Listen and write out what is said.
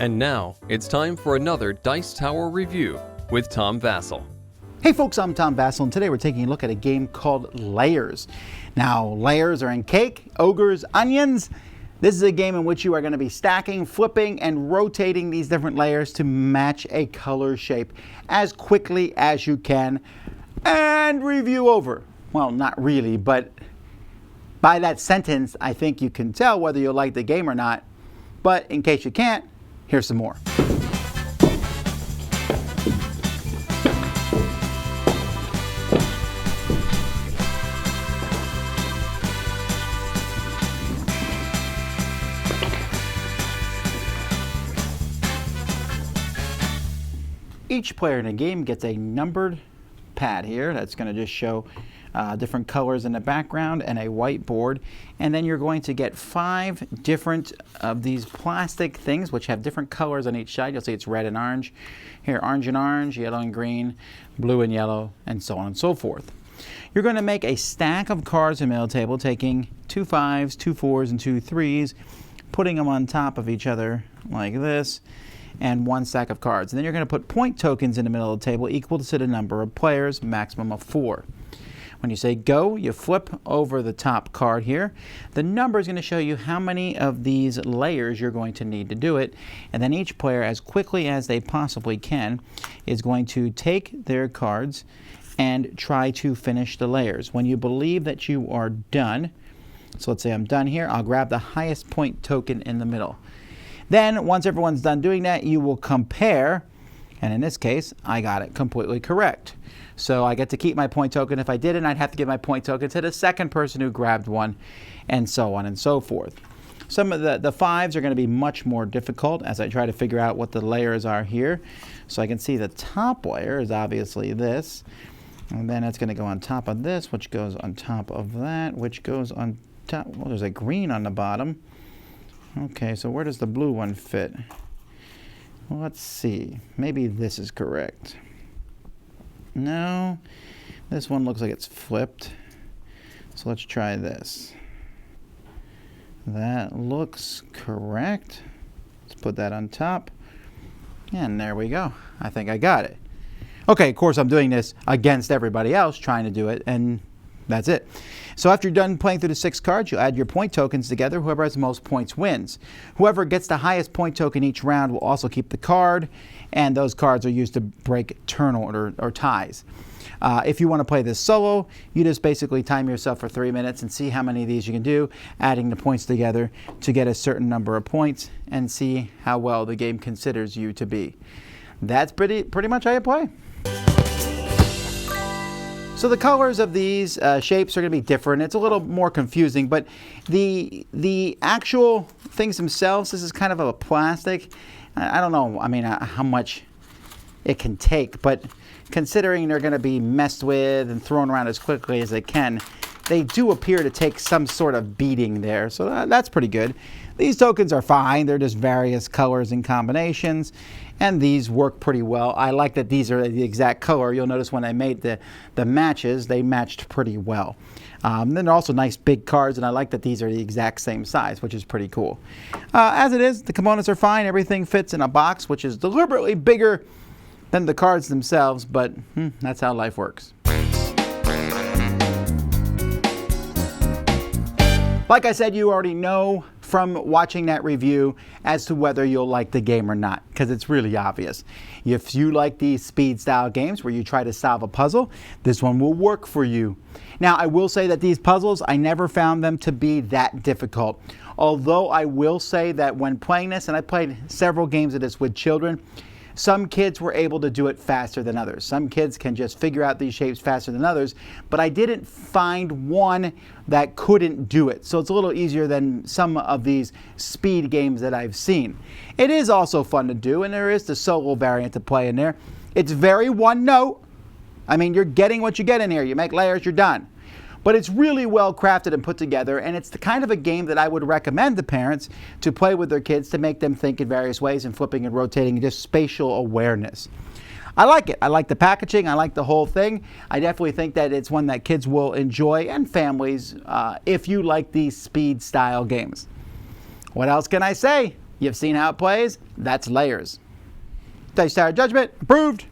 And now, it's time for another Dice Tower review with Tom Vasel. Hey folks, I'm Tom Vasel, and today we're taking a look at a game called Layers. Now, layers are in cake, ogres, onions. This is a game in which you are going to be stacking, flipping, and rotating these different layers to match a color shape as quickly as you can. And review over. Well, not really, but by that sentence, I think you can tell whether you like the game or not. But in case you can't, here's some more. Each player in a game gets a numbered pad here that's going to just show different colors in the background and a whiteboard, and then you're going to get 5 different of these plastic things which have different colors on each side. You'll see it's red and orange here, orange and orange, yellow and green, blue and yellow, and so on and so forth. You're going to make a stack of cards in the middle table, taking 2 5s, 2 4s, and 2 3s, putting them on top of each other like this, and 1 stack of cards. And then you're going to put point tokens in the middle of the table equal to the number of players, maximum of 4. When you say go, you flip over the top card here. The number is going to show you how many of these layers you're going to need to do it. And then each player, as quickly as they possibly can, is going to take their cards and try to finish the layers. When you believe that you are done, so let's say I'm done here, I'll grab the highest point token in the middle. Then, once everyone's done doing that, you will compare, and in this case, I got it completely correct. So I get to keep my point token. If I didn't, I'd have to give my point token to the second person who grabbed one, and so on and so forth. Some of the 5s are going to be much more difficult as I try to figure out what the layers are here. So I can see the top layer is obviously this, and then it's going to go on top of this, which goes on top of that, which goes on top. Well, there's a green on the bottom. Okay, so where does the blue one fit? Well, let's see. Maybe this is correct. No, this one looks like it's flipped. So let's try this. That looks correct. Let's put that on top. And there we go. I think I got it. Okay, of course I'm doing this against everybody else trying to do it, and that's it. So after you're done playing through the 6 cards, you add your point tokens together. Whoever has the most points wins. Whoever gets the highest point token each round will also keep the card, and those cards are used to break turn order or ties. If you want to play this solo, you just basically time yourself for 3 minutes and see how many of these you can do, adding the points together to get a certain number of points and see how well the game considers you to be. That's pretty much how you play. So the colors of these shapes are going to be different. It's a little more confusing, but the actual things themselves, this is kind of a plastic. I don't know, I mean, how much it can take, but considering they're going to be messed with and thrown around as quickly as they can, they do appear to take some sort of beating there, so that's pretty good. These tokens are fine. They're just various colors and combinations, and these work pretty well. I like that these are the exact color. You'll notice when I made the matches, they matched pretty well. Then they're also nice big cards, and I like that these are the exact same size, which is pretty cool. As it is, the components are fine. Everything fits in a box, which is deliberately bigger than the cards themselves, but that's how life works. Like I said, you already know from watching that review as to whether you'll like the game or not, because it's really obvious. If you like these speed style games where you try to solve a puzzle, this one will work for you. Now, I will say that these puzzles, I never found them to be that difficult. Although I will say that when playing this, and I played several games of this with children, some kids were able to do it faster than others. Some kids can just figure out these shapes faster than others, but I didn't find one that couldn't do it. So it's a little easier than some of these speed games that I've seen. It is also fun to do, and there is the solo variant to play in there. It's very one note. I mean, you're getting what you get in here. You make layers, you're done. But it's really well crafted and put together, and it's the kind of a game that I would recommend to parents to play with their kids to make them think in various ways and flipping and rotating and just spatial awareness. I like it. I like the packaging. I like the whole thing. I definitely think that it's one that kids will enjoy, and families, if you like these speed style games. What else can I say? You've seen how it plays? That's layers. Dice Tower Judgment approved.